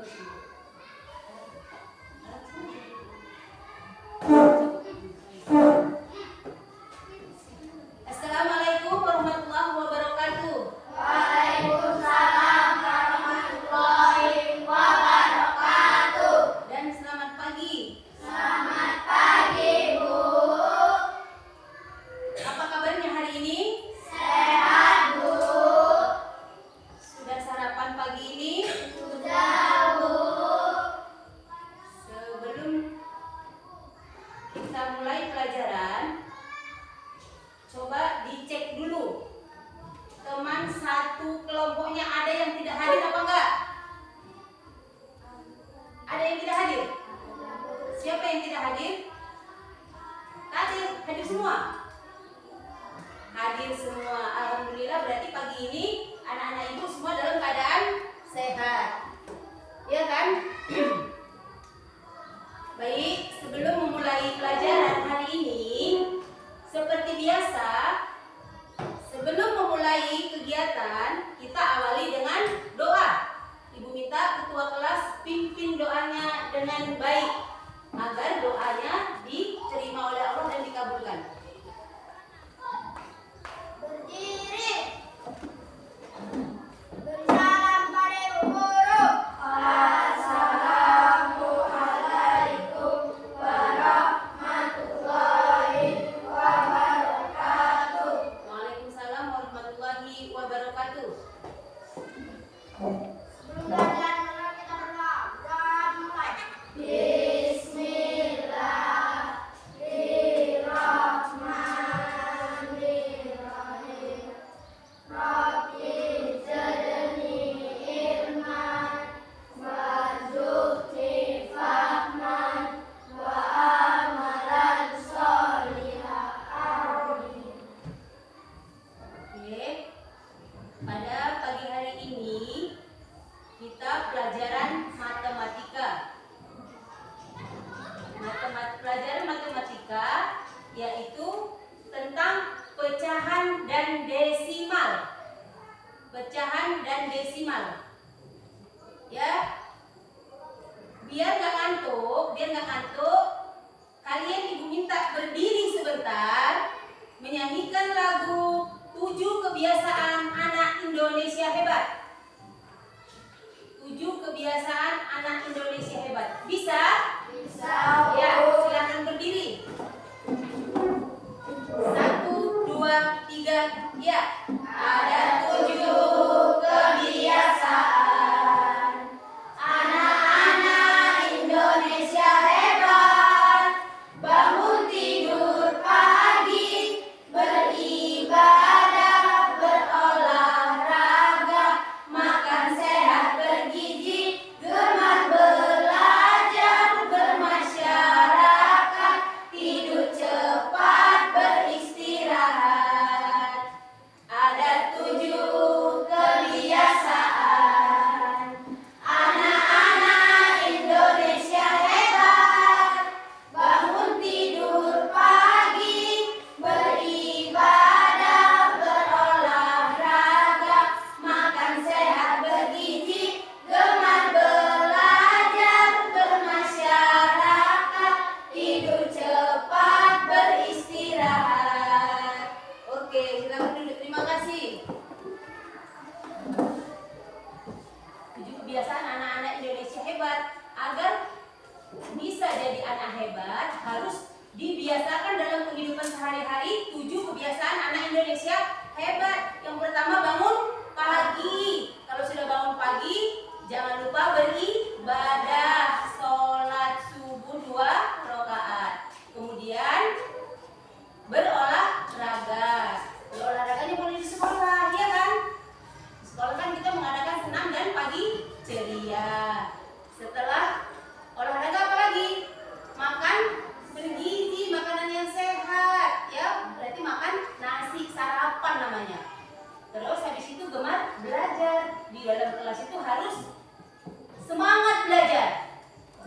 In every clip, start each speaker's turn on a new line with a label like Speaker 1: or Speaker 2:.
Speaker 1: Assalamualaikum warahmatullahi wabarakatuh.
Speaker 2: Waalaikumsalam warahmatullahi wabarakatuh.
Speaker 1: Dan selamat pagi.
Speaker 2: Selamat pagi, Bu.
Speaker 1: Apa kabarnya hari ini?
Speaker 2: Sehat, Bu.
Speaker 1: Sudah sarapan pagi ini?
Speaker 2: Sudah, Bu.
Speaker 1: Sebelum kita mulai pelajaran, coba dicek dulu. Teman satu kelompoknya ada yang tidak hadir apa enggak? Ada yang tidak hadir? Siapa yang tidak hadir? Hadir semua? Hadir semua. Alhamdulillah, berarti pagi ini anak-anak ibu semua dalam keadaan sehat. Ya kan? Baik, sebelum memulai pelajaran hari ini, seperti biasa, sebelum memulai kegiatan, kita awali dengan doa. Ibu minta ketua kelas pimpin doanya dengan baik, agar doanya diterima oleh Allah dan dikabulkan.
Speaker 2: Berdiri. Beri salam pada Ibu Guru. Assalamualaikum warahmatullahi wabarakatuh.
Speaker 1: Waalaikumsalam warahmatullahi wabarakatuh.
Speaker 2: Sebelum belajar, mari kita berdoa. Dan mulai. Bismillahirrahmanirrahim. Rabbi zidni ilman warzuqni fahman wa amalan sholihan. Amin.
Speaker 1: Oke. Pada pagi hari ini kita pelajaran matematika. Pelajaran matematika yaitu tentang pecahan dan desimal. Pecahan dan desimal. Ya. Biar nggak ngantuk, kalian ibu minta berdiri sebentar, menyanyikan lagu 7 kebiasaan anak Indonesia hebat. 7 kebiasaan anak Indonesia hebat. Bisa?
Speaker 2: Bisa,
Speaker 1: Ya,
Speaker 2: Bu.
Speaker 1: silakan berdiri. 1, 2, 3, ya. Ada 7 kebiasaan anak-anak Indonesia hebat. Bangun tidur pagi, beribadah, berolahraga, makan sehat bergizi, gemar belajar, bermasyarakat, tidur cepat, beristirahat. Ada 7 kebiasaan anak-anak Indonesia hebat. Bangun tidur pagi, beribadah, berolahraga, makan sehat bergizi, gemar belajar, bermasyarakat, tidur cepat, beristirahat. Oke, silakan duduk. Terima kasih. 7 kebiasaan anak-anak Indonesia hebat. Agar bisa jadi anak hebat, harus dibiasakan dalam kehidupan sehari-hari 7 kebiasaan anak Indonesia hebat. Yang pertama, bangun pagi. Kalau sudah bangun pagi, jangan lupa beribadah, sholat subuh 2 rakaat. Kemudian berolahraga. Olahraganya boleh di sekolah, ya kan? Di sekolah kan kita mengadakan senam dan pagi ceria. Setelah olahraga apa lagi? Makan bergizi, makanan yang sehat, ya. Berarti makan nasi sarapan namanya. Terus habis itu gemar belajar. Di dalam kelas itu harus semangat belajar,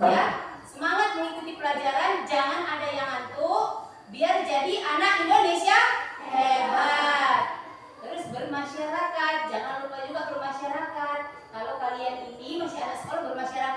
Speaker 1: ya. Semangat mengikuti pelajaran, jangan ada yang ngantuk, biar jadi anak Indonesia hebat. Terus bermasyarakat, jangan lupa juga bermasyarakat. Kalau kalian ini masih anak sekolah, bermasyarakat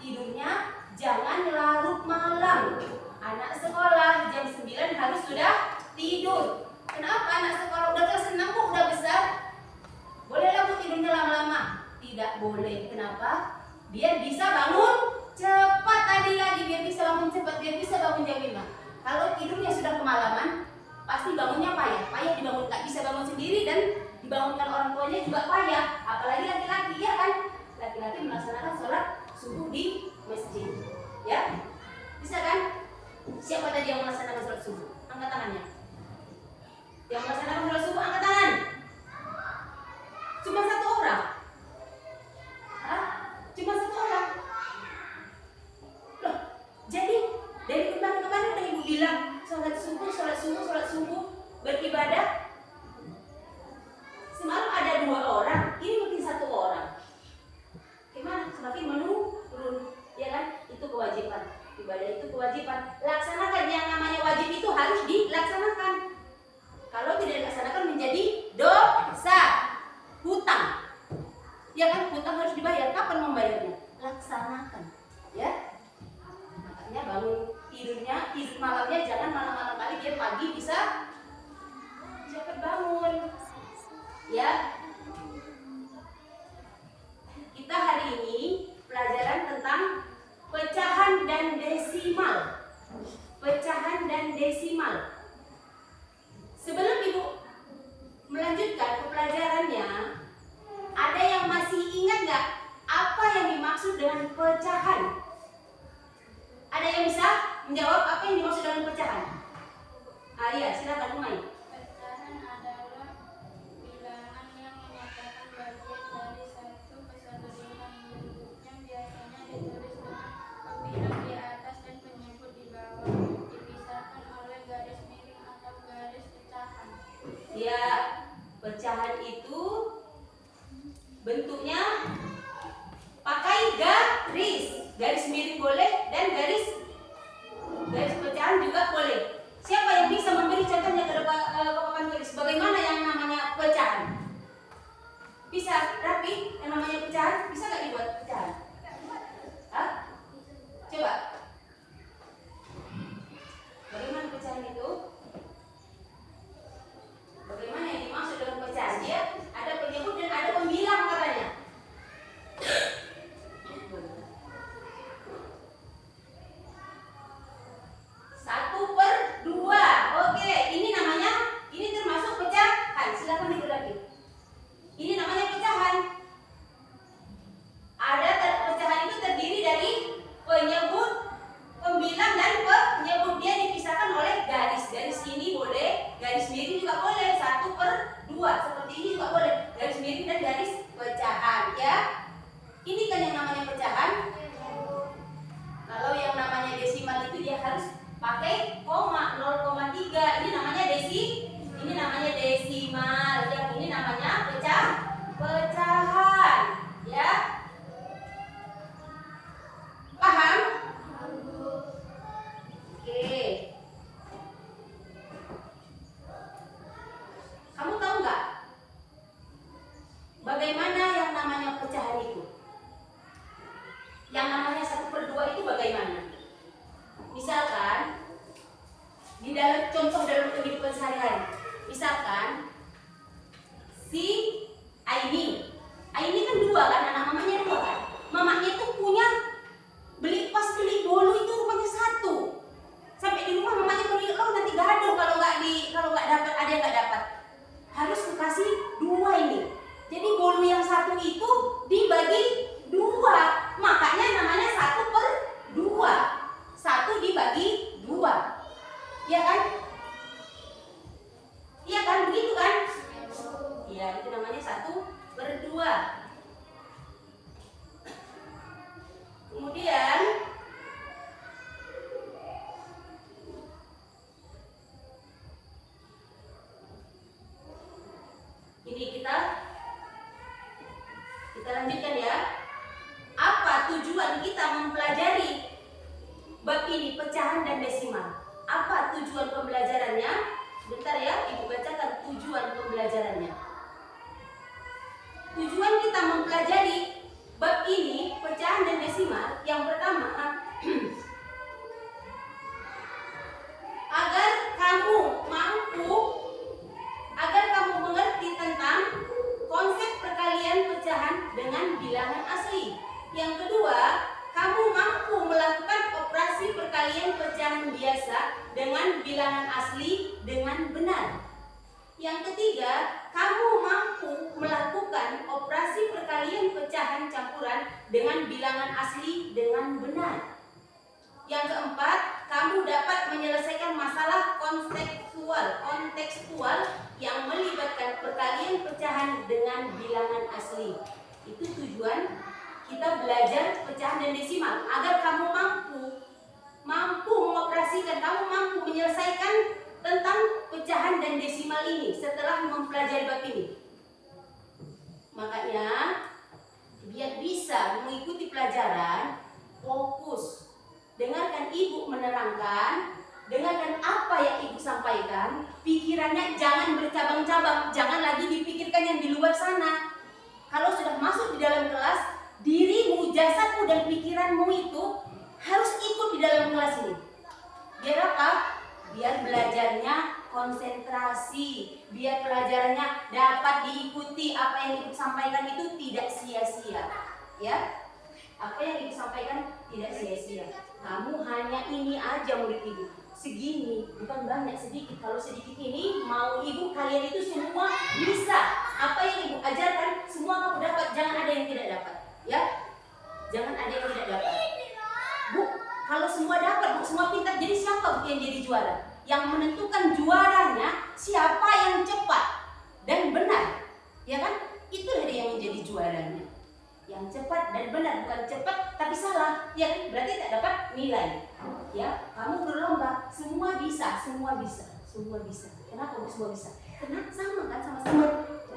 Speaker 1: tidurnya jangan larut malam. Anak sekolah jam 9 harus sudah tidur. Kenapa anak sekolah udah kelas 6 kok udah besar? Bolehlah bu tidurnya lama-lama? Tidak boleh. Kenapa? Biar bisa bangun cepat tadi lagi, biar bisa bangun cepat, biar bisa bangun jam 5. Kalau tidurnya sudah kemalaman, pasti bangunnya payah. Payah dibangun, tak bisa bangun sendiri dan dibangunkan orang tuanya juga payah. Apalagi laki-laki, ya kan? Laki-laki melaksanakan sholat subuh di masjid. Ya? Bisa kan? Siapa tadi yang melaksanakan sholat subuh? Angkat tangannya. Yang melaksanakan sholat subuh, angkat tangan. Cuma satu orang? Hah? Cuma satu orang? Loh, jadi dari kemarin-kemarin udah ibu bilang sholat subuh, beribadah. Semalam ada 2 orang, ini mungkin 1 orang. Gimana? Semakin menurun, ya kan? Itu kewajiban. Ibadah itu kewajiban. Laksanakan, yang namanya wajib itu harus dilaksanakan. Kalau tidak dilaksanakan menjadi dosa, hutang. Ya kan? Hutang harus dibayar. Kapan membayarnya? Laksanakan, ya. Makanya bangun tidurnya, tidur malamnya jangan malam-malam kali, biar pagi bisa cepat bangun. Ya. Kita hari ini pelajaran tentang pecahan dan desimal. Pecahan dan desimal. Sebelum ibu melanjutkan ke pelajarannya, ada yang masih ingat nggak apa yang dimaksud dengan pecahan? Ada yang bisa menjawab apa yang dimaksud dengan pecahan? Iya, silakan Umay.
Speaker 2: Pecahan adalah bilangan yang menyatakan bagian dari satu kesatuan yang biasanya ditulis dengan pembilang di atas dan penyebut di bawah, dipisahkan oleh garis miring atau garis pecahan.
Speaker 1: Ya, pecahan itu bentuknya pakai garis miring boleh dan garis pecahan juga boleh. Siapa yang bisa memberi contohnya ke papan tulis? Bagaimana yang namanya pecahan? Bisa, Rapi, yang namanya pecahan bisa nggak dibuat pecahan? Hah? Coba. Bagaimana pecahan itu? Bagaimana yang dimaksud dengan pecahan? Dia ada penyebut dan ada pembilang katanya. 1/2. Oke, ini termasuk pecahan. Silakan ibu lagi. Ini namanya pecahan. Pecahan itu terdiri dari penyebut, pembilang dan penyebut. Dia dipisahkan oleh garis. Garis ini boleh, garis miring juga boleh. 1/2 seperti ini juga boleh. Garis miring dan garis pecahan, ya. Ini kan yang namanya pecahan. Kalau yang namanya desimal itu dia harus pakai koma, 0,3. Ini namanya desimal. Yang ini namanya pecahan, ya. Paham? Oke. Kamu tahu nggak bagaimana yang namanya pecahan itu? Yang namanya 1/2 itu bagaimana? Misalkan di dalam contoh dalam kehidupan sehari-hari, misalkan si Aini kan 2 kan, anak mamanya 2 kan. Mamanya itu beli bolu itu rupanya 1. Sampai di rumah mamanya beli, nanti gaduh kalau nggak dapat, ada yang nggak dapat. Harus dikasih 2 ini. Jadi bolu yang 1 itu dibagi 2, makanya namanya 1/2. 1 dibagi 2, iya kan? Iya kan, begitu kan? Iya, itu namanya 1/2. Kemudian ini kita lanjutkan ya. Apa tujuan kita mempelajari bab ini, pecahan dan desimal? Apa tujuan pembelajarannya? Bentar ya, ibu bacakan tujuan pembelajarannya. Tujuan kita mempelajari bab ini, pecahan dan desimal, desimal, yang pertama agar kamu mengerti tentang konsep perkalian pecahan dengan bilangan asli. Yang kedua, kamu mampu melakukan operasi perkalian pecahan biasa dengan bilangan asli dengan benar. Yang ketiga, kamu mampu melakukan operasi perkalian pecahan campuran dengan bilangan asli dengan benar. Yang keempat, kamu dapat menyelesaikan masalah kontekstual yang melibatkan perkalian pecahan dengan bilangan asli. Itu tujuan kita belajar pecahan dan desimal, agar kamu mampu mengoperasikan, kamu mampu menyelesaikan tentang pecahan dan desimal ini setelah mempelajari bab ini. Makanya biar bisa mengikuti pelajaran, fokus. Dengarkan ibu menerangkan, dengarkan apa yang ibu sampaikan. Pikirannya jangan bercabang-cabang, jangan lagi dipikirkan yang di luar sana. Kalau sudah masuk di dalam kelas, dirimu, jasadmu dan pikiranmu itu harus ikut di dalam kelas ini. Biar apa? Biar belajarnya konsentrasi, biar pelajarannya dapat diikuti. Apa yang ibu sampaikan itu tidak sia-sia, ya. Apa yang ibu sampaikan tidak sia-sia. Kamu hanya ini aja murid ibu, segini, bukan banyak, sedikit. Kalau sedikit ini mau ibu kalian itu semua bisa. Apa yang ibu ajarkan semua kamu dapat, jangan ada yang tidak dapat, ya. Jangan ada yang tidak dapat. Bu, kalau semua dapat, bu, semua pintar, jadi siapa bu yang jadi juara? Yang menentukan juaranya siapa yang cepat dan benar, ya kan? Itulah dia yang menjadi juaranya. Yang cepat dan benar, bukan cepat tapi salah, ya kan? Berarti tak dapat nilai. Ya, kamu berlomba, semua bisa, semua bisa, semua bisa. Kenapa semua bisa? Karena sama kan, sama-sama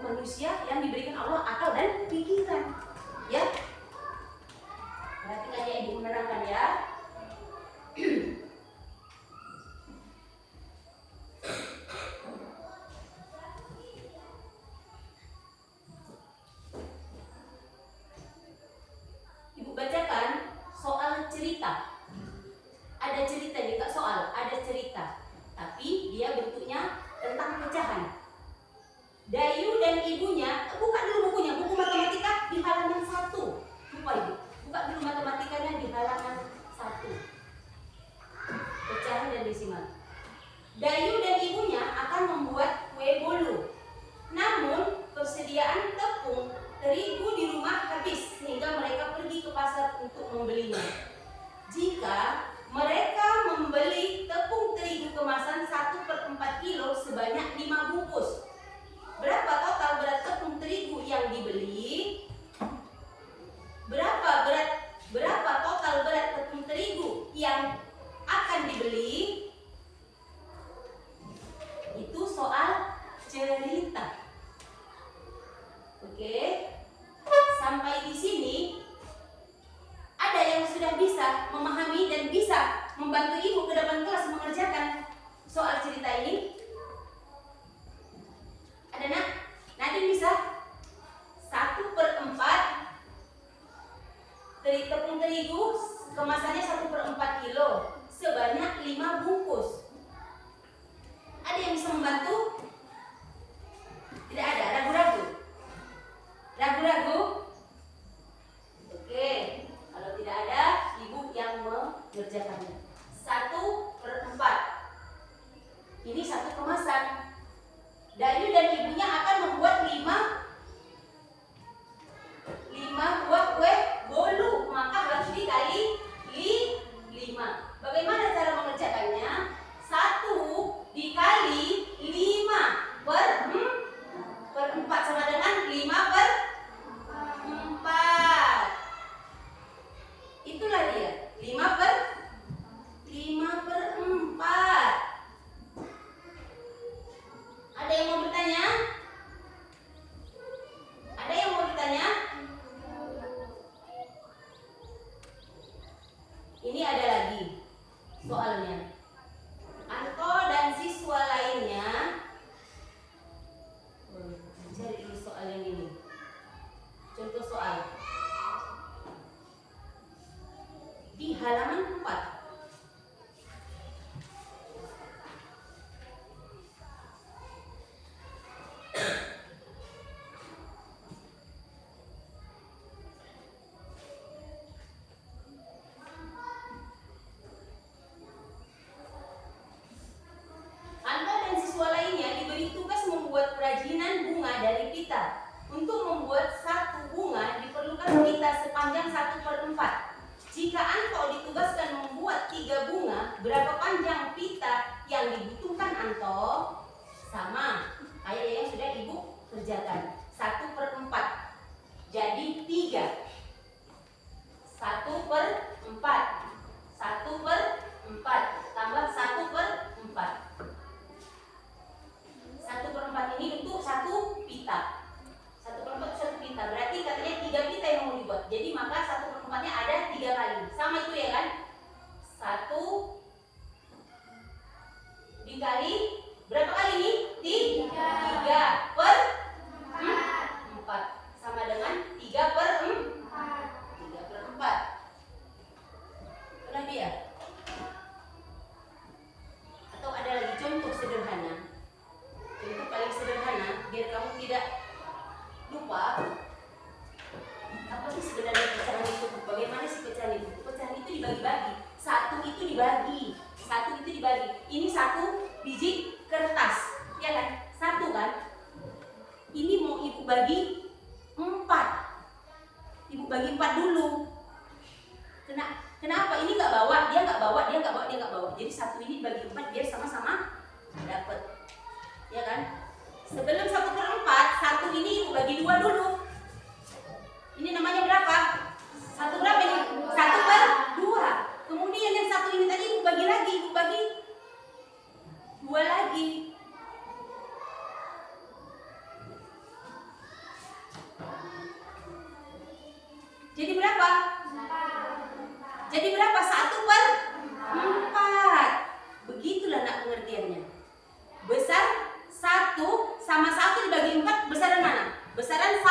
Speaker 1: manusia yang diberikan Allah akal dan pikiran, ya. Perhatikan ya, ibu menerangkan ya. Ibu bacakan soal cerita. Ada cerita di tak soal, ada cerita. Tapi dia bentuknya tentang pecahan. Dayu dan ibunya, buka dulu bukunya, buku matematika di halaman 1. Lupa ibu, buka dulu matematikanya di halaman 1. Pecahan dan desimal. Dayu dan ibunya akan membuat kue bolu. Namun persediaan tepung terigu di rumah habis sehingga mereka pergi ke pasar untuk membelinya. Jika mereka membeli tepung terigu kemasan 1/4 kilo sebanyak 5 bungkus, berapa total berat tepung terigu yang dibeli? Berapa total berat tepung terigu yang akan dibeli? Itu soal cerita. Oke. Sampai di sini ada yang sudah bisa memahami dan bisa membantu ibu ke depan kelas mengerjakan soal cerita ini? Ada nak? Nadine bisa? 1/4 tepung terigu kemasannya 1/4 kilo sebanyak 5 bungkus. Ada yang bisa membantu? Tidak ada, ragu-ragu? Ragu-ragu? Oke, kalau tidak ada, ibu yang mengerjakannya. 1/4. Ini 1 kemasan. Dayu dan ibunya akan membuat 5 buah kue bolu, maka harus dikali 5. Bagaimana cara mengerjakannya? 1 dikali 5/4 sama dengan 5/4. Itulah dia, 5/4. Ada yang mau bertanya? Ada yang mau bertanya? Ini ada lagi soalnya. Anto dan siswa lainnya cari dulu soal yang ini. Contoh soal. di halaman 4. Anda dan siswa lainnya diberi tugas membuat kerajinan bunga dari pita. Untuk membuat satu bunga diperlukan pita sepanjang 1/4. Jika Anto ditugaskan membuat 3 bunga, berapa panjang pita yang dibutuhkan Anto? Sama kayak yang sudah Ibu kerjakan. 1/4. Jadi 3. 1/4. 1/4 tambah 1/4. 1/4 ini untuk 1 pita. 1/4 itu 1 pita. Berarti katanya 3 pita yang mau dibuat. Jadi maka 1/4-nya ada 3 kali. Sama itu ya kan? 1 dikali berapa kali ini? 3/4 sama dengan 3/4. 3/4. Pernah dia? Atau ada lagi contoh sederhana? Contoh paling sederhana biar kamu tidak lupa. Apa sih sebenarnya pecahan itu? Bagaimana sih pecahan itu? Pecahan itu dibagi-bagi. Satu itu dibagi. Ini 1 biji kertas, ya kan? 1 kan? Ini mau Ibu bagi 4. Ibu bagi 4 dulu. Kenapa? Ini nggak bawa, dia nggak bawa. Jadi 1 ini dibagi 4 biar sama-sama dapat. Ya kan? Sebelum 1/4, 1 ini Ibu bagi 2 dulu. Ini namanya berapa? 1 berapa ini? 1/2. Kemudian yang 1 ini tadi Ibu bagi lagi, 2 lagi. Jadi berapa? 1/4. Begitulah nak pengertiannya. Besar 1 sama 1 dibagi 4, besaran mana? Besaran 1.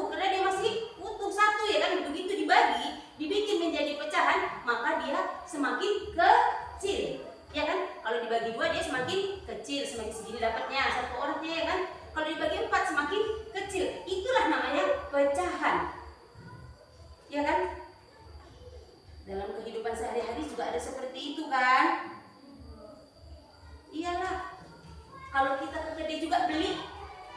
Speaker 1: Karena dia masih utuh 1 ya kan. Begitu dibagi, dibikin menjadi pecahan, maka dia semakin kecil. Ya kan? Kalau dibagi 2 dia semakin kecil, semakin segini dapatnya 1 orangnya ya kan. Kalau dibagi 4 semakin kecil. Itulah namanya pecahan. Ya kan? Dalam kehidupan sehari-hari juga ada seperti itu kan? Iyalah. Kalau kita ke kedai juga beli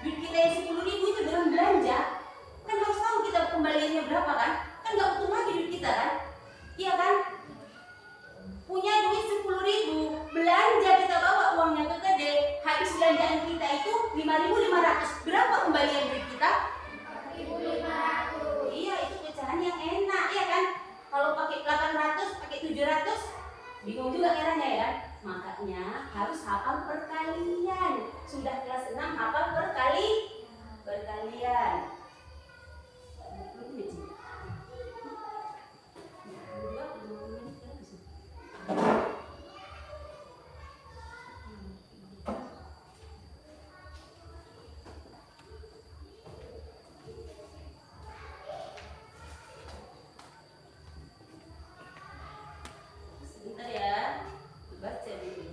Speaker 1: duit kita yang 10.000 itu dengan belanja, kan harus tahu kita kembaliannya berapa kan? Kan nggak utuh lagi duit kita kan? Iya kan? Punya duit 10.000, belanja kita bawa uangnya ke kedai, habis belanjaan kita itu 5.500. Berapa kembalian duit kita? 4.500. Iya, itu pecahan yang enak ya kan? Kalau pakai 800, pakai 700, bingung juga caranya ya kan? Makanya harus hafal perkalian. Sudah kelas 6 hafal perkalian. Sebentar ya, baca dulu.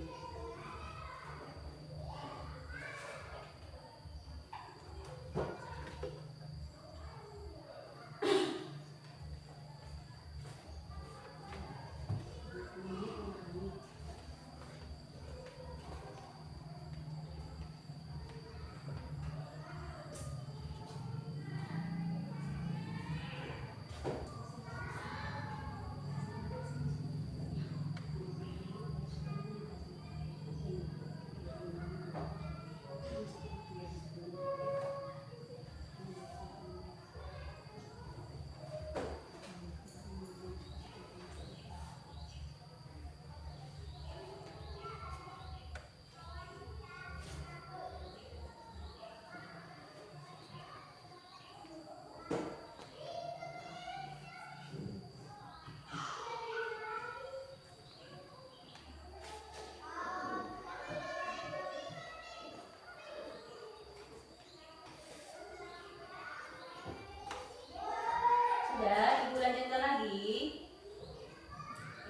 Speaker 1: Sudah, Ibu lanjutkan lagi.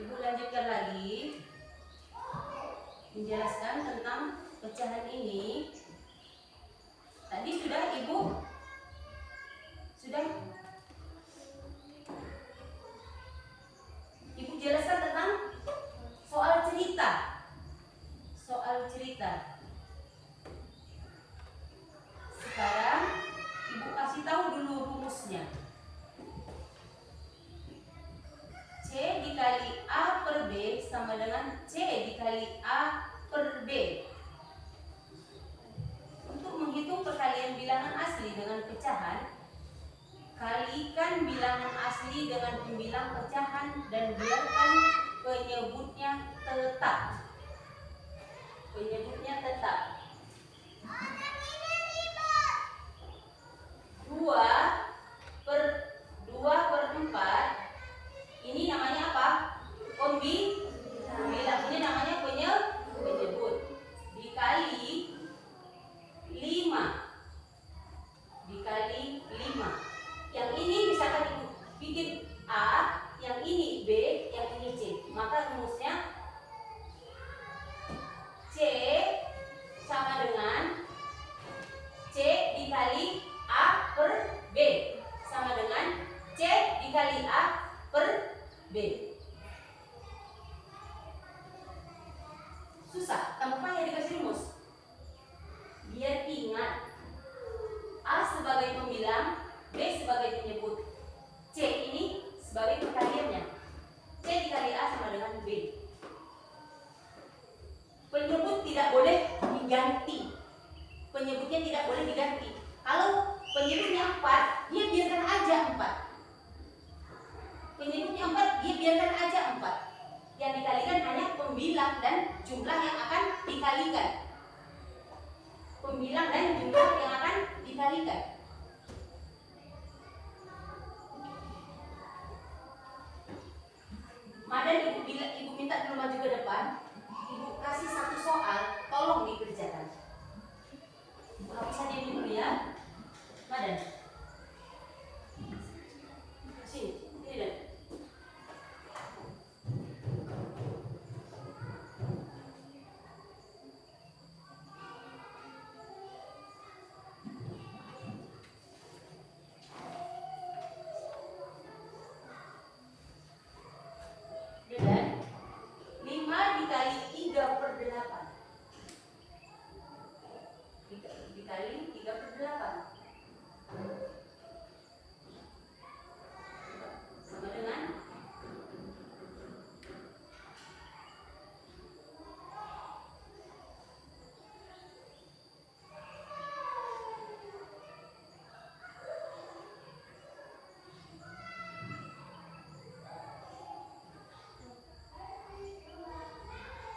Speaker 1: Ibu lanjutkan lagi menjelaskan tentang pecahan ini. Tadi sudah Ibu jelaskan tentang soal cerita. Sekarang Ibu kasih tahu dulu rumusnya. C dikali A per B sama dengan C dikali A per B. Untuk menghitung perkalian bilangan asli dengan pecahan, kalikan bilangan asli dengan pembilang pecahan dan biarkan penyebutnya tetap. 2/4 ini namanya apa? Pembilang. Ini namanya penyebut. Dikali 5. Yang ini misalkan Ibu bikin A, yang ini B, yang ini C. Maka rumusnya C sama dengan C dikali A per B sama dengan C dikali A per B. Susah, gampang ya dikasih rumus. Biar ingat, A sebagai pembilang, B sebagai penyebut, C ini sebagai perkaliannya. C dikali A sama dengan B. Penyebut tidak boleh diganti. Penyebutnya tidak boleh diganti. Kalau penyebutnya 4, dia biarkan aja 4. Penyebutnya 4, dia biarkan aja 4. Yang dikalikan hanya pembilang dan jumlah yang akan dikalikan. Pembilang dan jumlah yang akan dikalikan. Madan Ibu minta dulu maju ke depan. Ibu kasih satu soal, tolong dikerjakan. Ibu hapus aja dulu ya. Madan. Sini, ini dan. Dan 5 dikali 3/8 dikali 3/8 sama dengan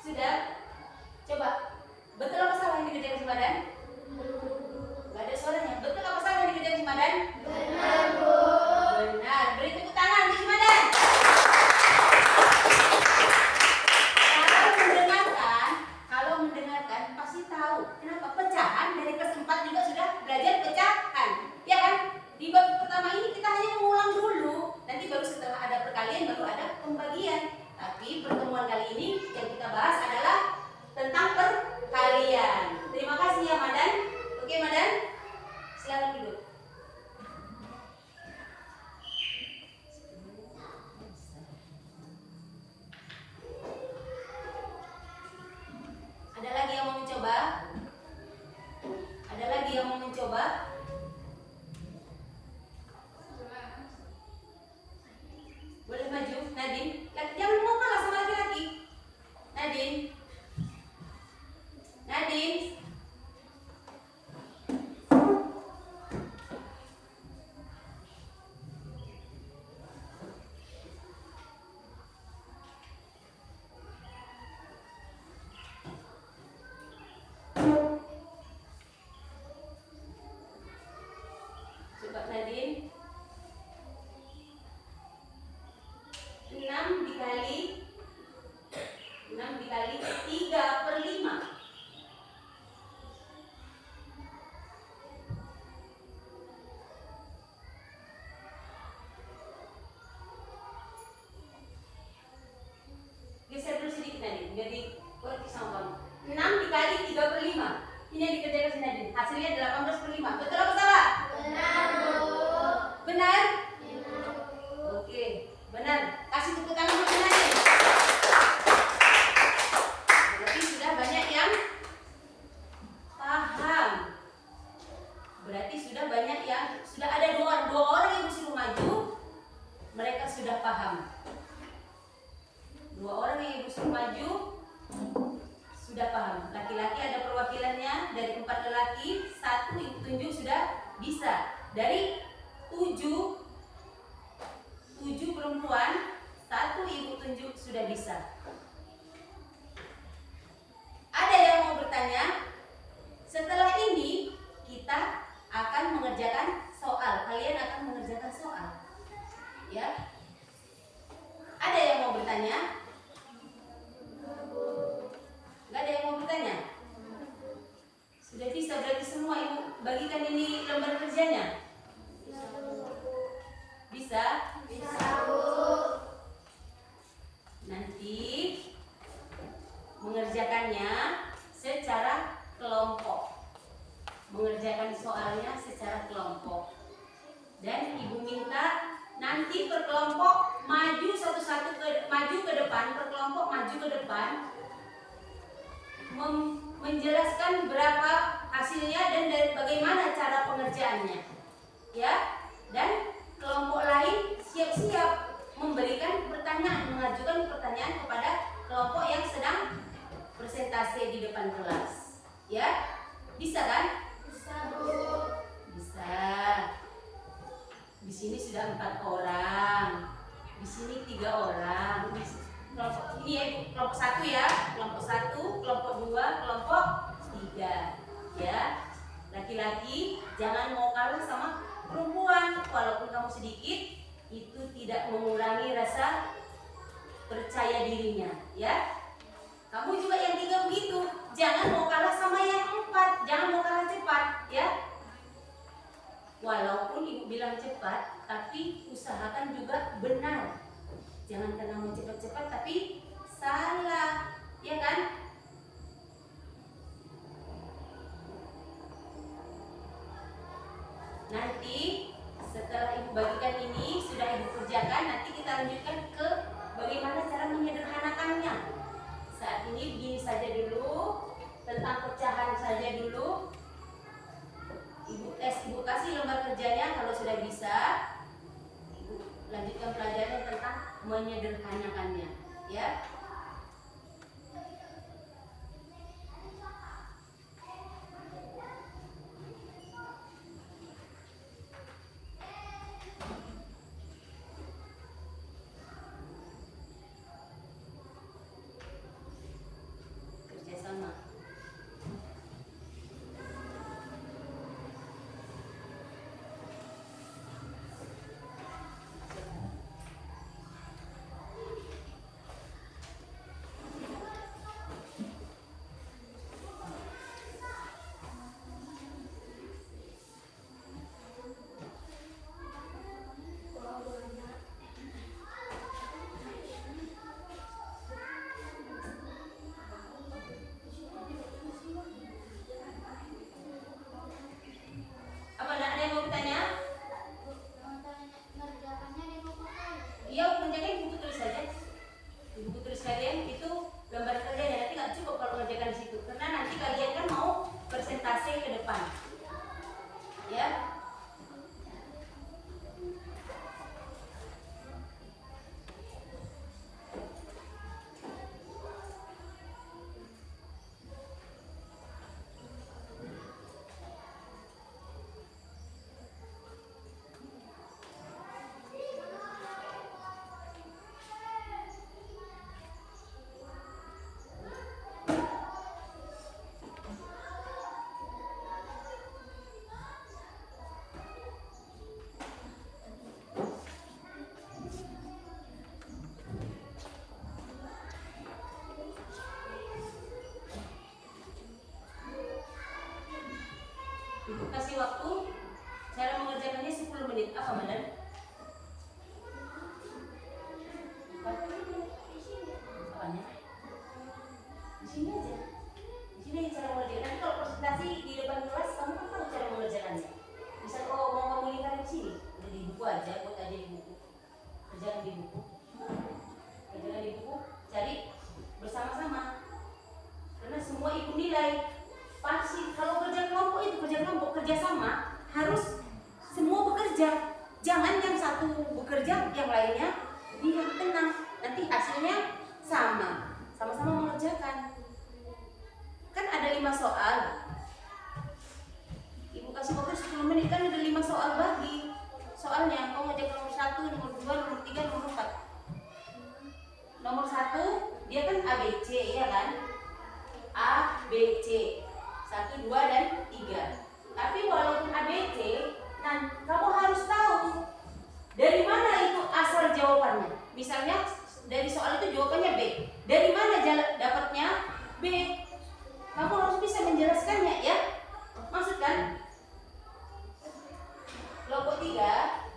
Speaker 1: sudah. Coba, betul apa salah yang dikerjakan si Madan? Gak ada suaranya. Betul apa salah yang dikerjakan si Madan? Benar, Bu. Benar. Beri tepuk tangan di si Madan. Kalau mendengarkan pasti tahu kenapa pecahan. Dari kelas 4 juga sudah belajar pecahan, ya kan? Di bab pertama ini kita hanya mengulang dulu. Nanti baru setelah ada perkalian baru ada pembagian. Tapi pertemuan kali ini yang kita bahas adalah tentang perkalian. Terima kasih ya Madan. Oke Madan, silakan duduk. Ada lagi yang mau mencoba? Ada lagi yang mau mencoba? Boleh maju, Nadine. Jangan mau kalah sama laki-laki. Nadine. Coba Nadine. 6 dikali 3/5. biar dikoreksi sama kamu. 6 dikali 3/5. Ini yang dikerjakan si Nadine. Hasilnya 18/5. Betul apa salah?
Speaker 2: Benar, Bu.
Speaker 1: Benar? Oke, benar. Kasih tepuk tangan untuk Nadine. Berarti sudah banyak yang paham. Berarti sudah banyak yang sudah ada dua orang yang disuruh maju. Mereka sudah paham. 2 orang yang disuruh maju sudah paham. Laki-laki ada perwakilannya dari 4 lelaki, 1 ibu tunjuk sudah bisa. Dari 7 perempuan, 1 ibu tunjuk sudah bisa. Ada yang mau bertanya? Setelah ini kita akan mengerjakan soal. Kalian akan mengerjakan soal. Ya. Ada yang mau bertanya? Gak ada yang mau bertanya? Sudah bisa berarti semua ibu bagikan ini lembar kerjanya? Bisa?
Speaker 2: Bisa, Bu.
Speaker 1: Nanti mengerjakannya secara kelompok. Mengerjakan soalnya secara kelompok. Dan ibu minta nanti per kelompok maju satu-satu maju ke depan, per kelompok maju ke depan menjelaskan berapa hasilnya dan bagaimana cara pengerjaannya. Ya. Dan kelompok lain siap-siap memberikan pertanyaan, mengajukan pertanyaan kepada kelompok yang sedang presentasi di depan kelas. Ya. Bisa kan?
Speaker 2: Bisa, Bu.
Speaker 1: Bisa. Di sini sudah 4 orang. Di sini 3 orang. Kelompok ini ya, kelompok 1 ya. Kelompok 1, kelompok 2, kelompok 3. Ya. Laki-laki jangan mau kalah sama perempuan. Walaupun kamu sedikit, itu tidak mengurangi rasa percaya dirinya, ya. Kamu juga yang 3 begitu. Jangan mau kalah sama yang 4. Jangan mau kalah cepat, ya. Walaupun ibu bilang cepat, tapi usahakan juga benar. Jangan karena mau cepat-cepat tapi salah, ya kan? Nanti setelah ibu bagikan ini sudah ibu kerjakan, nanti kita lanjutkan ke bagaimana cara menyederhanakannya. Saat ini begini saja dulu, tentang pecahan saja dulu. Ibu kasih lembar kerjanya, kalau sudah bisa ibu lanjutkan pelajaran tentang menyederhanakannya, ya. Kerjasama. dia kan ABC ya kan? A, B, C 1, 2, dan 3. Tapi walaupun ABC, nah kamu harus tahu dari mana itu asal jawabannya. Misalnya dari soal itu jawabannya B, dari mana dapatnya B? Kamu harus bisa menjelaskannya ya. Maksud kan? Kelompok 3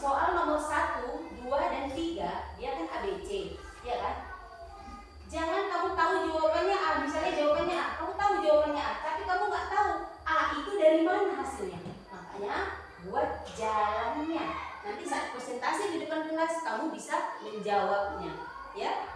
Speaker 1: soal nomor 1, 2, dan 3 dia kan ABC, ya kan? Jangan kamu tahu jawabannya A, misalnya jawabannya A, kamu tahu jawabannya A, tapi kamu nggak tahu A itu dari mana hasilnya. Makanya buat jalannya. Nanti saat presentasi di depan kelas kamu bisa menjawabnya, ya.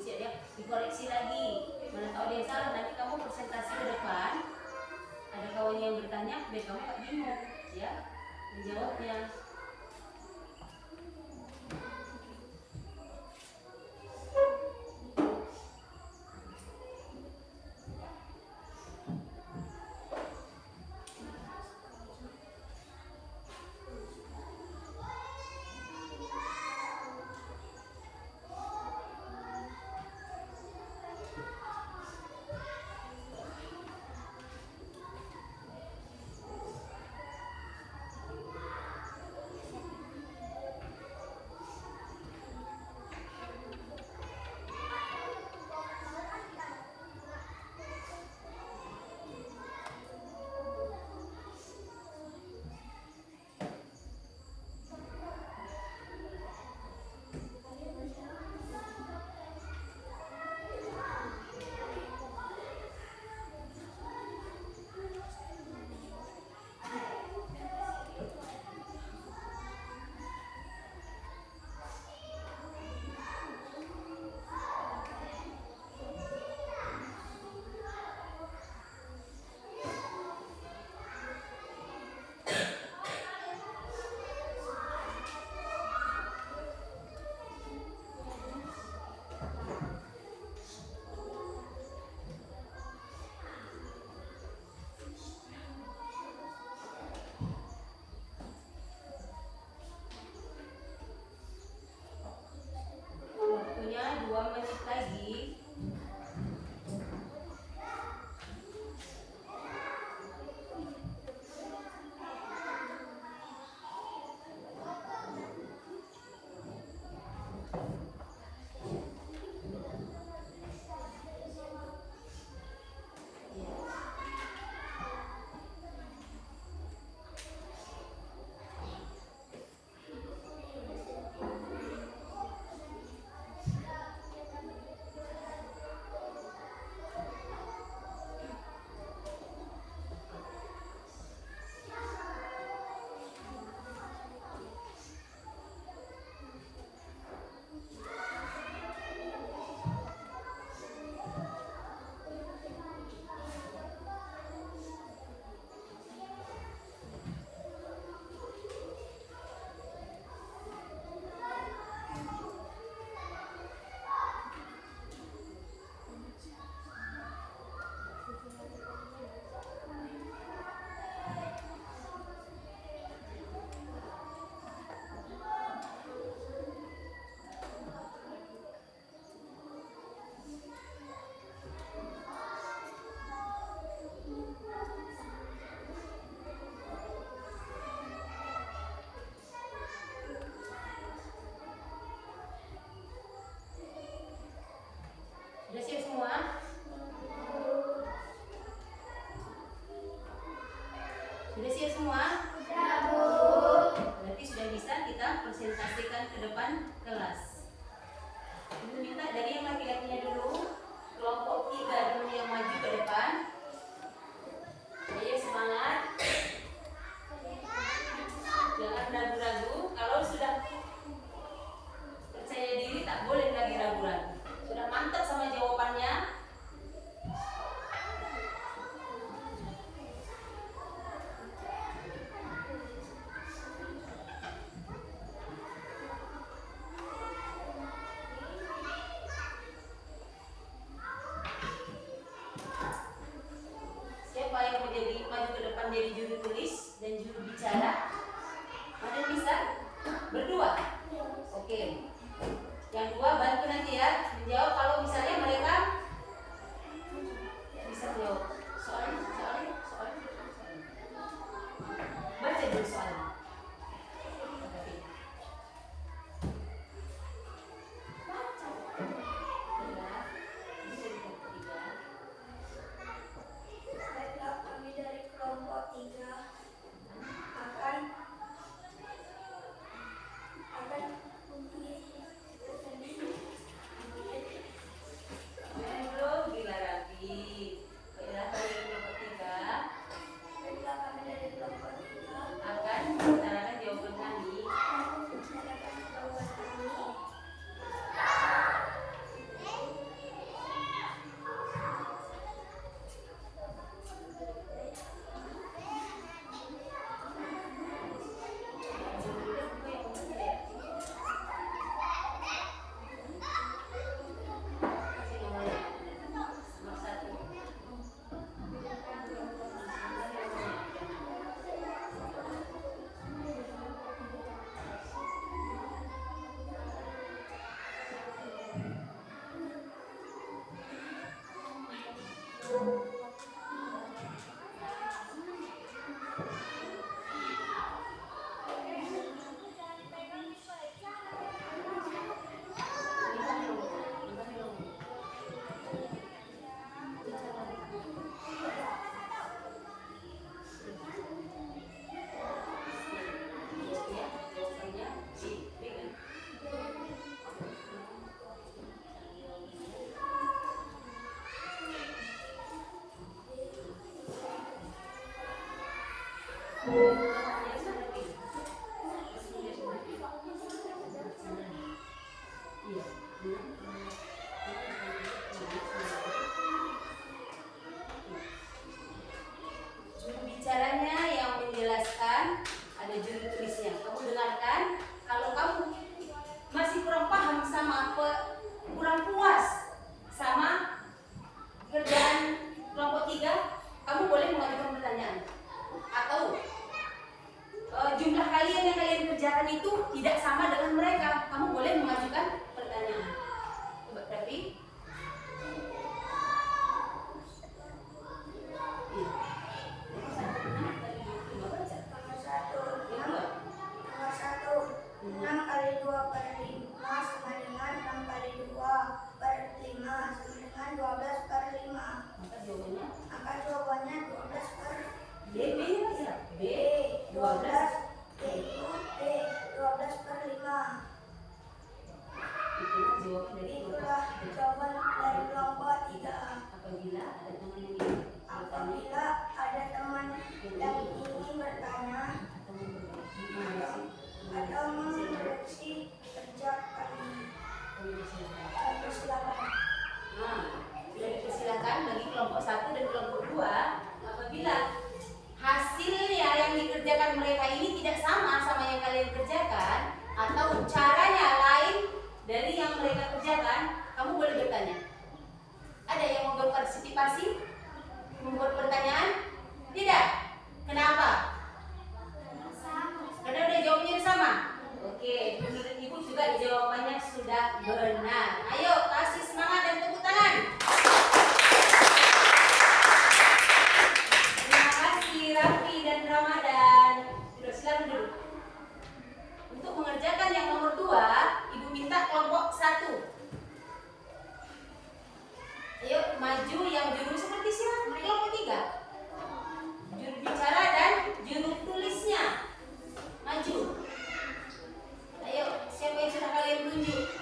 Speaker 1: ya dia dikoreksi lagi. Mana tahu dia salah, nanti kamu presentasi ke depan ada kawan yang bertanya biar kamu gak bingung ya menjawabnya. Waktunya 2 menit lagi. Sudah siap semua? Sudah siap semua?
Speaker 2: Ya, Bu.
Speaker 1: Berarti sudah bisa kita presentasikan ke depan kelas. Ibu minta dari yang laki-lakinya dulu, kelompok 3 dulu yang maju ke depan. Ayo semangat. Jangan ragu-ragu. Kalau sudah percaya diri tak boleh lagi ragu-ragu. Sudah mantap sama jawabannya. Siapa yang mau jadi maju ke depan jadi juru tulis dan juru bicara? Ada yang bisa? Berdua? Oke. Yang dua bantu nanti ya menjawab kalau misalnya mereka bisa jawab. Soalnya. Baca dulu soalnya.
Speaker 2: Baiklah, kami dari kelompok 3
Speaker 1: Juru bicaranya yang menjelaskan, ada juru tulisnya. Kamu dengarkan. Kalau kamu masih kurang paham sama apa, kurang puas sama kerjaan kelompok 3, kamu boleh mengajukan pertanyaan. Atau jumlah kalian yang kalian kerjakan itu tidak sama dengan mereka, kamu boleh mengajukan pertanyaan. Coba tapi
Speaker 2: Nomor 1, 6 kali 2 per 5 sama dengan 6 kali 2 per 5 sama dengan 12 per 5. Maka jawabannya 12 per
Speaker 1: B ya? B
Speaker 2: 12 yaitu B 12 per 5. Itulah jawaban dari kelompok 3. Apabila ada teman yang ingin bertanya atau mengoreksi kerja kami, silakan.
Speaker 1: Silakan bagi kelompok 1 dan kelompok 2. Apabila hasilnya yang dikerjakan mereka ini tidak sama yang kalian kerjakan, atau caranya lain dari yang mereka kerjakan, kamu boleh bertanya. Ada yang mau berpartisipasi, membuat pertanyaan? Tidak. Kenapa? Karena udah jawabnya sama. Oke, menurut ibu juga jawabannya sudah benar. Ayo kasih semangat dan tepuk tangan. Terima kasih Raffi dan Ramadan. Sudah, silakan dulu. Untuk mengerjakan yang nomor 2, ibu minta kelompok 1. Ayo maju yang juru seperti siapa? Kelompok 3. Juru bicara dan juru tulisnya. Maju. Ayo, siapa yang sudah kalian tunjuk?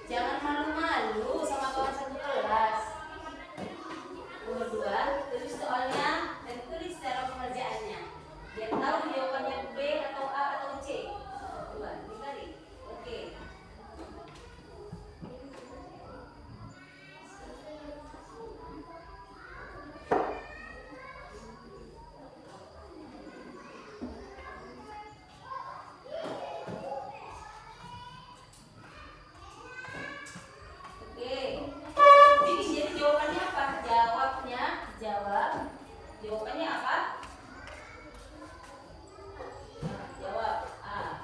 Speaker 1: Jangan malu-malu sama kawan satu kelas. Nomor 2, tulis soalnya dan tulis cara pengerjaannya. Biar tahu jawabannya B atau A atau C. 2, dikali. Oke. Jadi jawabannya apa? Jawabannya apa? Jawab A.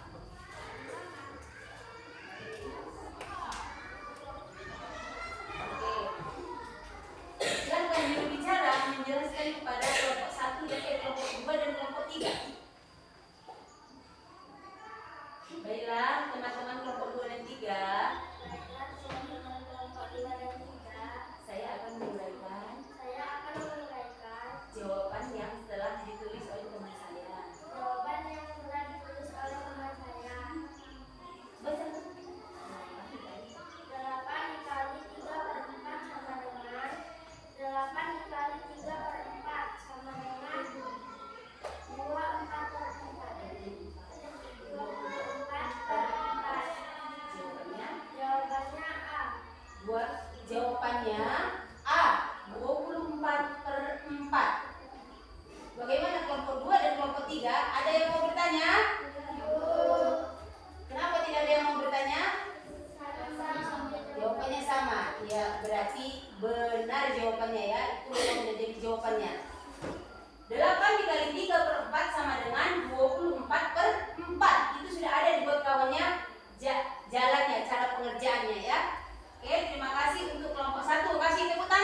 Speaker 1: Oke. Silakan juru bicara menjelaskan kepada kelompok 1 dan kelompok 2 dan kelompok 3. Baiklah, teman-teman kelompok 2 dan 3. Saya akan menguraikan jawaban yang telah ditulis oleh teman saya. Baca.
Speaker 2: 8 dikali 3 per 4 sama dengan 8 dikali 3 per 4 sama dengan 24 per 4. 24 per 4. Jawabannya A.
Speaker 1: Buat jawabannya A, 24 per 4. Bagaimana kelompok 2 dan kelompok 3? Ada yang mau bertanya? Kenapa tidak ada yang mau bertanya? Jawabannya sama. Ya, berarti benar jawabannya ya. Itu yang menjadi jawabannya. 8 dikali 3 per 4 sama dengan 24 per 4. Itu sudah ada di buat kawannya jalannya, cara pengerjaannya ya. Oke, terima kasih untuk kelompok 1. Kasih tepuk tangan.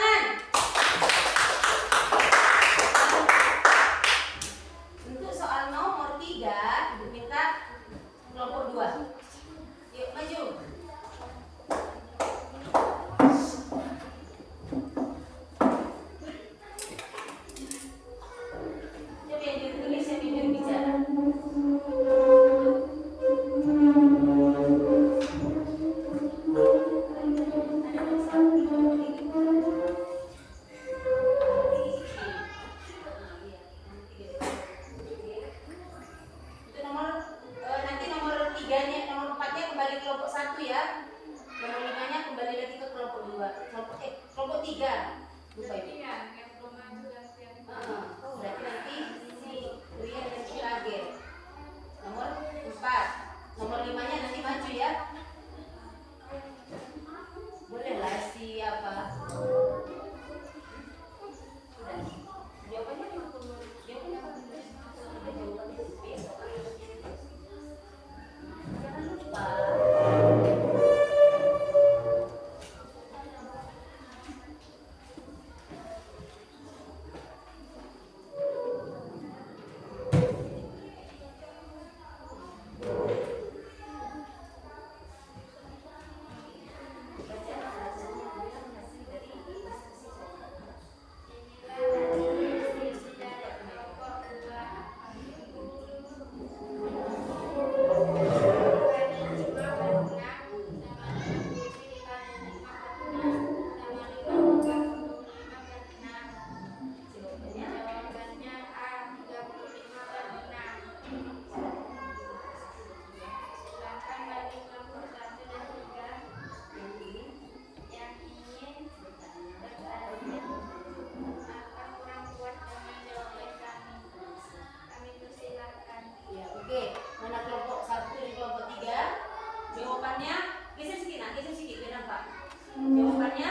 Speaker 1: Jawabannya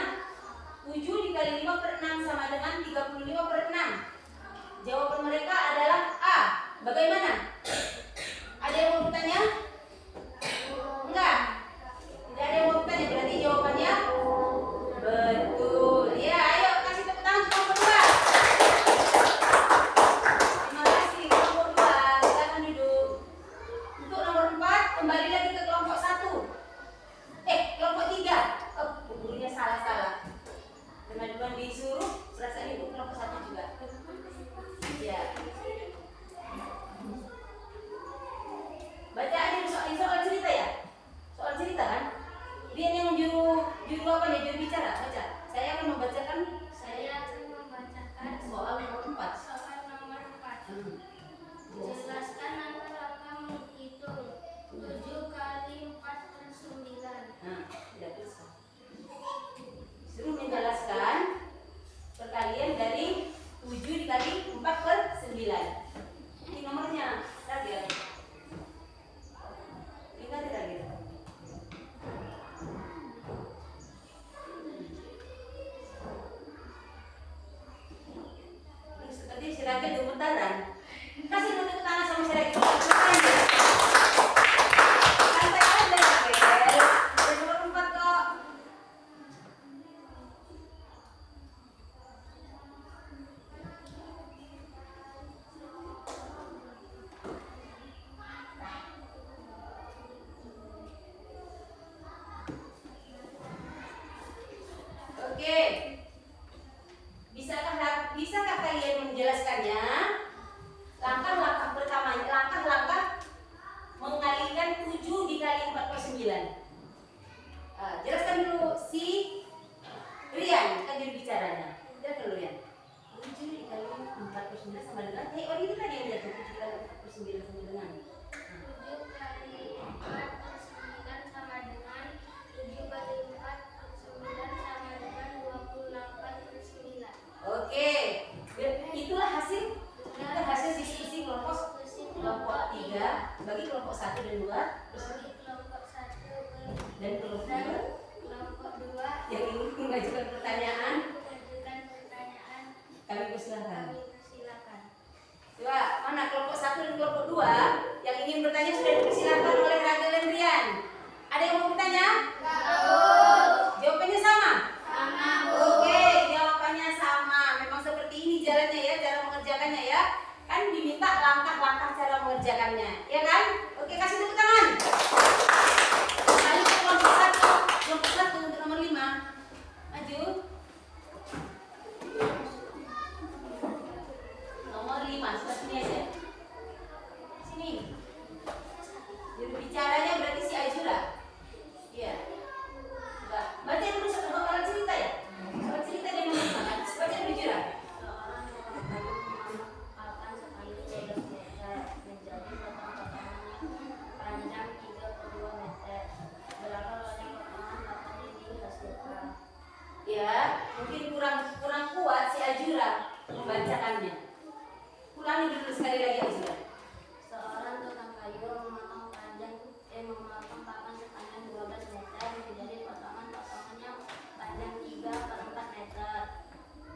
Speaker 1: 7 dikali 5/6 sama dengan 35/6. Jawaban mereka adalah A. Bagaimana? Ada yang mau bertanya? Enggak? Tidak ada yang mau bertanya, berarti jawabannya betul. Ya, ayo kasih tepuk tangan untuk nomor 2. Terima kasih kelompok 2. Silakan duduk. Untuk nomor 4 kembali lagi ke kelompok 1. Kelompok 3. Oh, gurunya salah. Teman-teman disuruh perasaan ibu kelompok 1 juga. Ya. Bacaan ini soal cerita ya? Soal cerita kan? Dia yang juru apa nih? Juru bicara. Baca. Saya akan membacakan soal nomor 4.
Speaker 2: Jelaskan langkah-langkah menghitung 7 kali 4/9.
Speaker 1: Nah, tidak bisa. Suruh menjelaskan perkalian dari 7 dikali 4/9. Ini nomornya. Terakhir. Ingat terakhir. Seperti Sirage gemetaran. Kasih tepuk tangan sama Sirage. Santai aja Sirage. Udah nomor 4 kok. Oke. Bisakah kalian menjelaskannya? Langkah-langkah pertama, langkah-langkah mengalihkan 7 dikali 4/9. Jelaskan dulu si Rian, kan jadi bicaranya. Udah dulu Rian. 7 dikali 4/9 sama dengan itu tadi yang udah 7 dikali 4/9 sama dengan
Speaker 2: 7 kali 4/9 sama dengan 7 kali 4/9 sama dengan 28/9.
Speaker 1: Oke, itulah hasil diskusi kelompok 3 bagi kelompok 1 dan 2
Speaker 2: Bagi kelompok 1
Speaker 1: dan kelompok 2
Speaker 2: kelompok 2
Speaker 1: yang ingin mengajukan pertanyaan. Kami persilakan. Coba mana kelompok 1 dan kelompok 2 yang ingin bertanya sudah dipersilakan oleh Ragil dan Rian. Ada yang mau bertanya? Jawabannya sama? Oke, jawabannya sama. Memang seperti ini jalannya ya, cara mengerjakannya ya. Kan diminta langkah-langkah cara mengerjakannya, ya kan? Oke, kasih tepuk tangan. Kembali ke kelompok 1 untuk nomor 5. Maju. Nomor 5, sebelah sini aja. Sini. Juru bicaranya berarti si Aizura. Iya. Coba baca dulu soal cerita ya. Soal cerita dia nomor 5 kan? Baca dulu Jura.
Speaker 2: Akan sekali 12 meter menjadi potong-potongan panjang 32 meter. Berapa banyak potongan dapat dihasilkan?
Speaker 1: Ya, mungkin kurang kuat si Azura membacakannya. Ulangi dulu sekali lagi Azura.
Speaker 2: Seorang tukang kayu memotong papan sepanjang 12 meter menjadi potongan-potongan yang panjang 3/4 meter.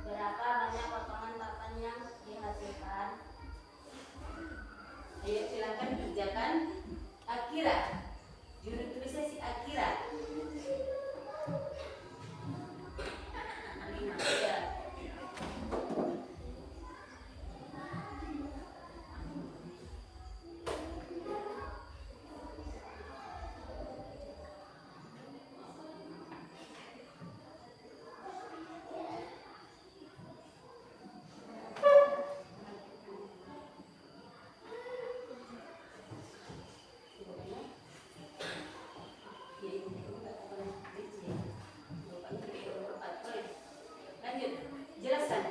Speaker 2: Berapa banyak potongan papan yang dihasilkan?
Speaker 1: Ayo silakan kerjakan. Akira. Juru tulisnya si Akira. 5 ya. Lanjut, jelaskan.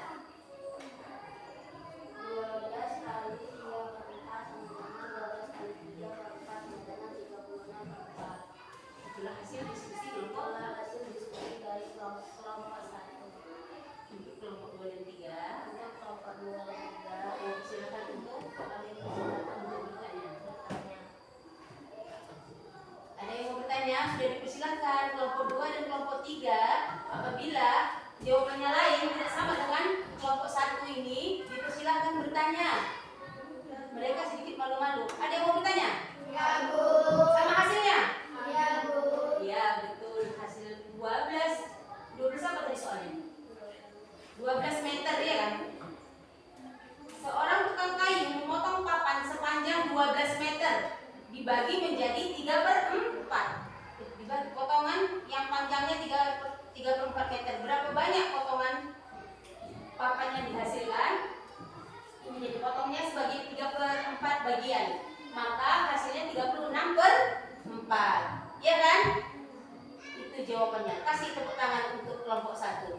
Speaker 2: 12 kali 3/4 sama dengan 12 kali 3/4 sama dengan 36/4.
Speaker 1: Itulah hasil diskusi kelompok
Speaker 2: Itulah hasil diskusi dari kelompok 1.
Speaker 1: untuk kelompok 2 dan 3.
Speaker 2: Untuk kelompok 2 dan 3,
Speaker 1: Silakan untuk
Speaker 2: kami persilakan untuk
Speaker 1: bertanya.
Speaker 2: bertanya.
Speaker 1: Ada yang mau bertanya? Sudah dipersilakan. Kelompok 2 dan kelompok 3 Apabila jawabannya lain tidak sama dengan kelompok 1 ini, dipersilahkan bertanya. Mereka sedikit malu-malu. Ada yang mau bertanya?
Speaker 2: Ya, Bu.
Speaker 1: Sama hasilnya?
Speaker 2: Ya, Bu.
Speaker 1: Ya, betul. Hasil 12 apa tadi soalnya? 12 meter ya kan? Seorang tukang kayu memotong papan sepanjang 12 meter dibagi menjadi 3/4. Dibagi potongan yang panjangnya 3/4 meter. Berapa banyak potongan papan yang dihasilkan? Ini dipotongnya sebagai 3/4 bagian. Maka hasilnya 36/4. Ya kan? Itu jawabannya. Kasih tepuk tangan untuk kelompok 1.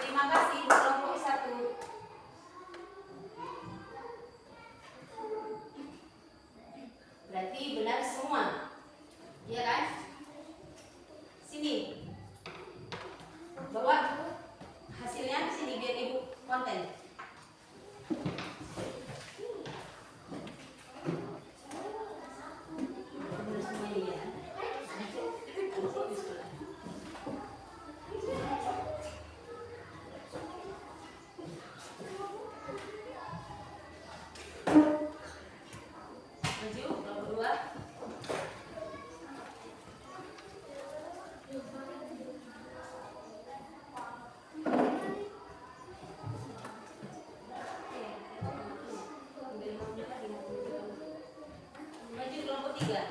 Speaker 1: Terima kasih kelompok 1. Berarti benar semua. Ya kan? Sini. Bawa hasilnya sini biar Ibu konten. Benar semua ini ya. Maju, nomor 2. Maju kelompok 3.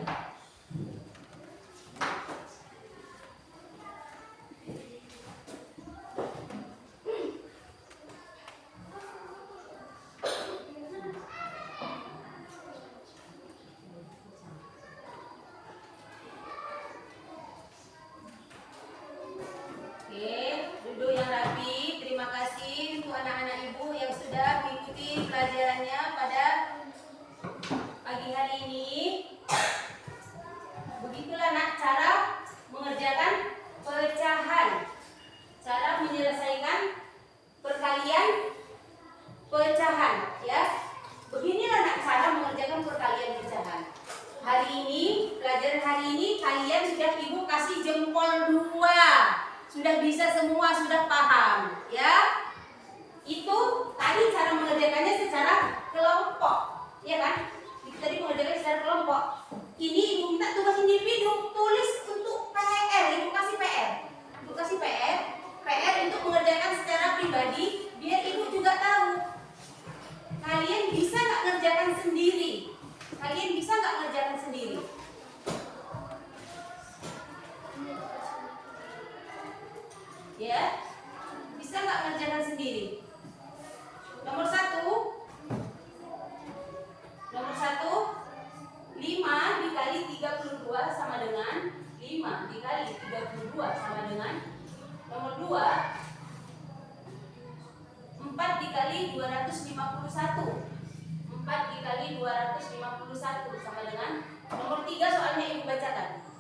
Speaker 1: Oke, duduk yang rapi. Terima kasih untuk anak-anak Ibu yang sudah mengikuti pelajarannya pada pagi hari ini. Begitulah nak cara mengerjakan pecahan. Cara menyelesaikan perkalian pecahan, ya. Beginilah nak cara mengerjakan perkalian pecahan. Hari ini, pelajaran hari ini kalian sudah Ibu kasih jempol 2. Sudah bisa semua, sudah paham, ya. Itu tadi cara mengerjakannya secara kelompok, ya kan? Itu tadi mengerjakan secara kelompok. Ini Ibu minta tugas individu, tulis untuk PR. Ibu kasih PR. Ibu kasih PR. PR untuk mengerjakan secara pribadi, biar Ibu juga tahu. Kalian bisa nggak ngerjakan sendiri? Kalian bisa nggak ngerjakan sendiri? Ya, bisa nggak ngerjakan sendiri? Nomor 1, 5 dikali 32 sama dengan 5 dikali 32 sama dengan nomor 2, 4 dikali 251. 4 dikali 251 sama dengan nomor 3, soalnya Ibu bacakan.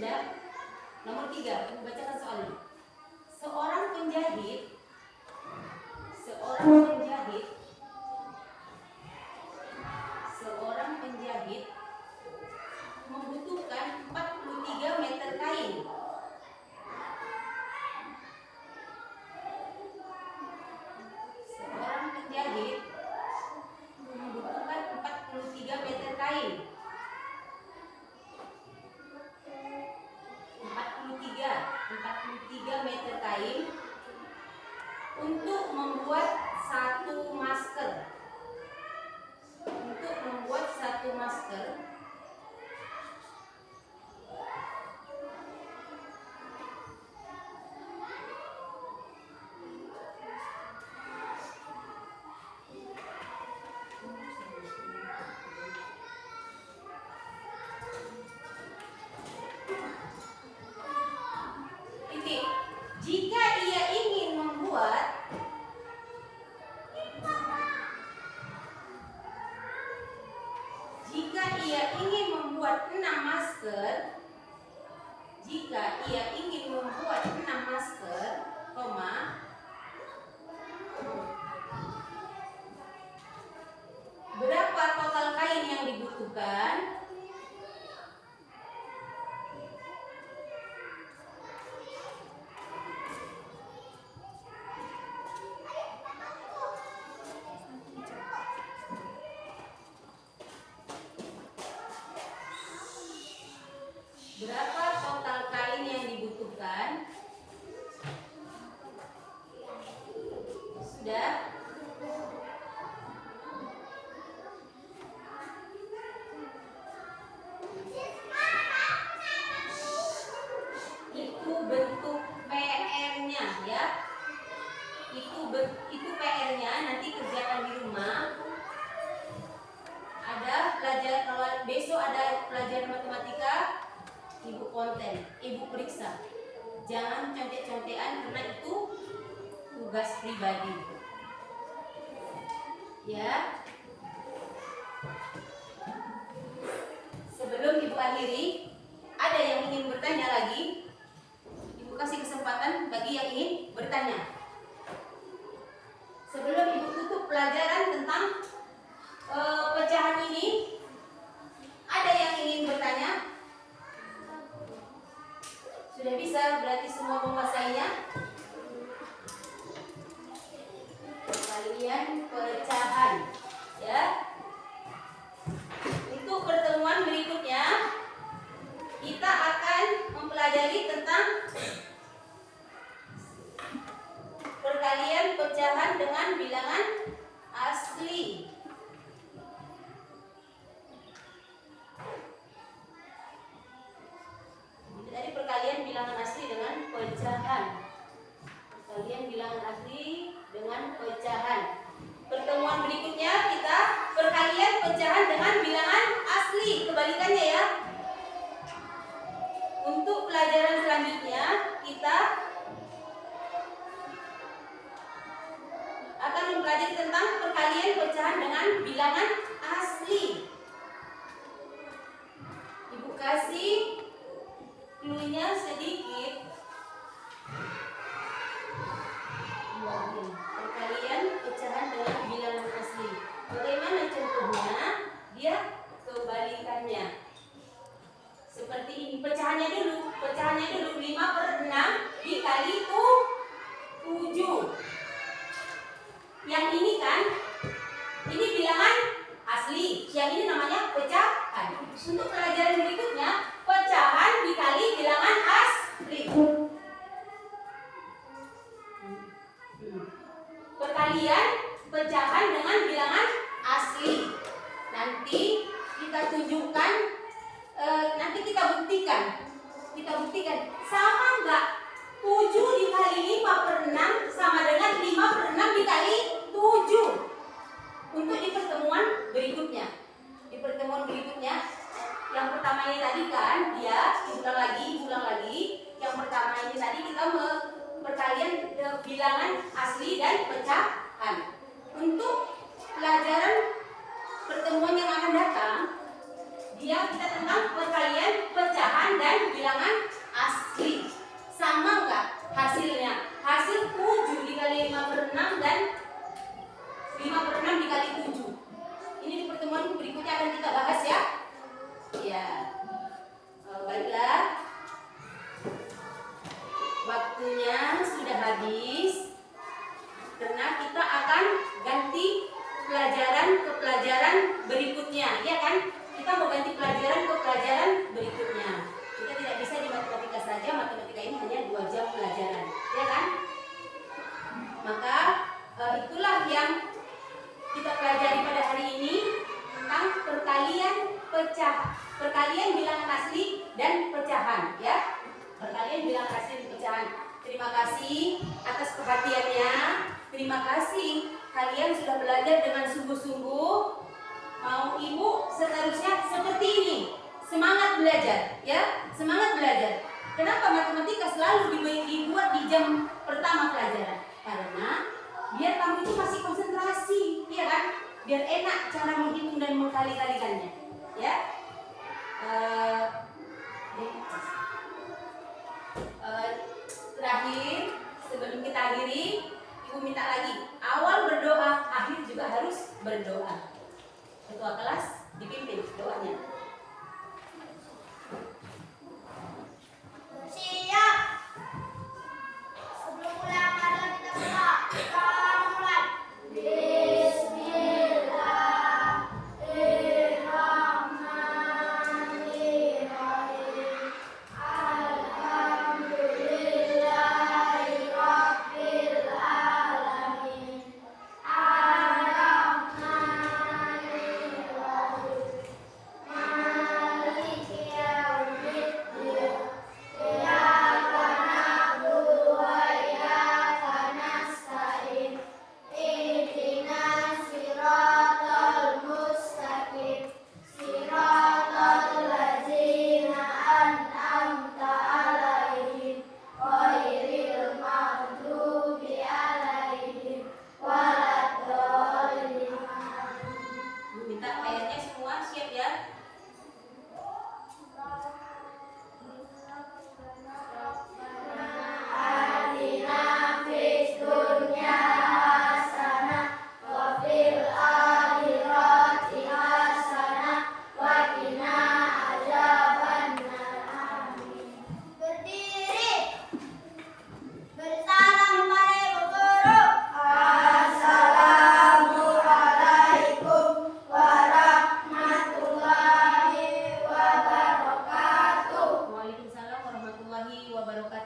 Speaker 1: Sudah? Nomor 3, Ibu bacakan soalnya. Seorang penjahit membutuhkan 43 meter kain. Seorang penjahit membutuhkan 43 meter kain. 43 meter kain untuk membuat satu masker. Itu PR-nya nanti kerjakan di rumah. Ada pelajaran, kalau besok ada pelajaran matematika, ibu konten, ibu periksa. Jangan contek-contekan karena itu tugas pribadi. Ya. Sebelum ibu akhiri, ada yang ingin bertanya lagi? Ibu kasih kesempatan bagi yang ingin bertanya. Sebelum ibu tutup pelajaran tentang pecahan ini, ada yang ingin bertanya? Sudah bisa, berarti semua menguasainya. Kalian pecahan, ya. Untuk pertemuan berikutnya, kita akan mempelajari tentang perkalian pecahan dengan bilangan asli. Dari perkalian bilangan asli dengan pecahan. Perkalian bilangan asli dengan pecahan. Pertemuan berikutnya kita perkalian pecahan dengan bilangan asli. Kebalikannya ya. Untuk pelajaran selanjutnya kita akan mempelajari tentang perkalian pecahan dengan bilangan asli. Ibu kasih clue-nya sedikit. Perkalian pecahan dengan bilangan asli. Bagaimana contohnya? Dia kebalikannya. Seperti ini, pecahannya dulu 5/6 dikali 7. Yang ini kan, ini bilangan asli, yang ini namanya pecahan. Untuk pelajaran berikutnya, pecahan dikali bilangan asli. Perkalian pecahan dengan bilangan asli. Nanti kita tunjukkan, nanti kita buktikan sama enggak 7 dikali 5/6 sama dengan 5/6 dikali 7. Untuk di pertemuan berikutnya. Yang pertama ini tadi kan, ulang lagi. Yang pertama ini tadi kita perkalian bilangan asli dan pecahan. Untuk pelajaran pertemuan yang akan datang, kita tentang perkalian pecahan dan bilangan asli. Sama enggak hasilnya? Hasil 7 dikali 5/6 dan 5/6 dikali 7. Ini di pertemuan berikutnya akan kita bahas ya. Ya. Baiklah. Waktunya sudah habis. Karena kita akan ganti pelajaran ke pelajaran berikutnya, ya kan? Kita mau ganti pelajaran ke pelajaran berikutnya. Kita tidak bisa di matematika saja, matematika ini hanya 2 jam pelajaran, ya kan? Maka itulah yang kita pelajari pada hari ini tentang perkalian bilangan asli dan pecahan, ya. Perkalian bilangan asli dan pecahan. Terima kasih atas perhatiannya. Terima kasih kalian sudah belajar dengan sungguh-sungguh. Mau ibu seterusnya seperti ini. Semangat belajar, ya. Semangat belajar. Kenapa matematika selalu dibuat di jam pertama pelajaran? Karena biar kamu itu masih konsentrasi, ya kan? Biar enak cara menghitung dan mengkali-kalikannya, ya. Terakhir, sebelum kita akhiri, ibu minta lagi awal berdoa, akhir juga harus berdoa. Ketua kelas dipimpin doanya.
Speaker 2: Siap. Sebelum mulai adalah kita berdoa. Kita mulai. Bismillahirrahmanirrahim.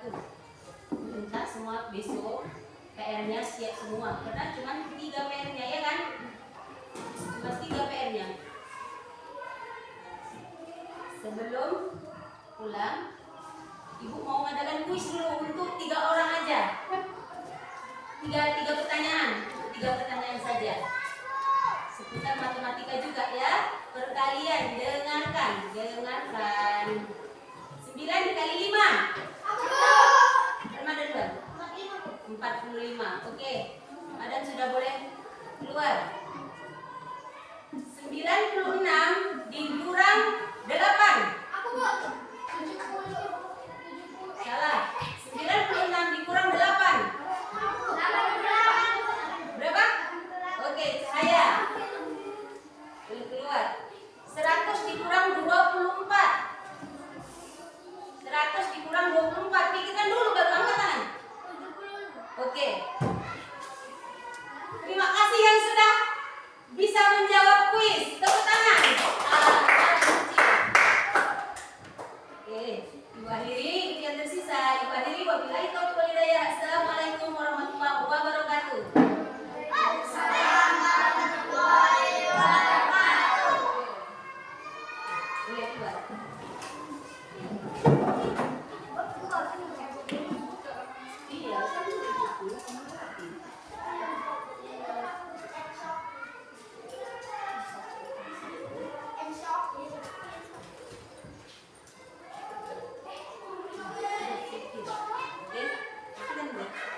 Speaker 1: tuh. Minta semua besok PR-nya siap semua. Karena cuma 3 PR-nya ya kan? Cuma 3 PR-nya. Sebelum pulang, Ibu mau mengadakan kuis dulu untuk 3 orang aja. 3 pertanyaan, 3 pertanyaan saja. Seputar matematika juga ya. Perkalian, dengarkan. 9 dikali 5. Ada dua. 45. Oke. Adan sudah boleh keluar. 96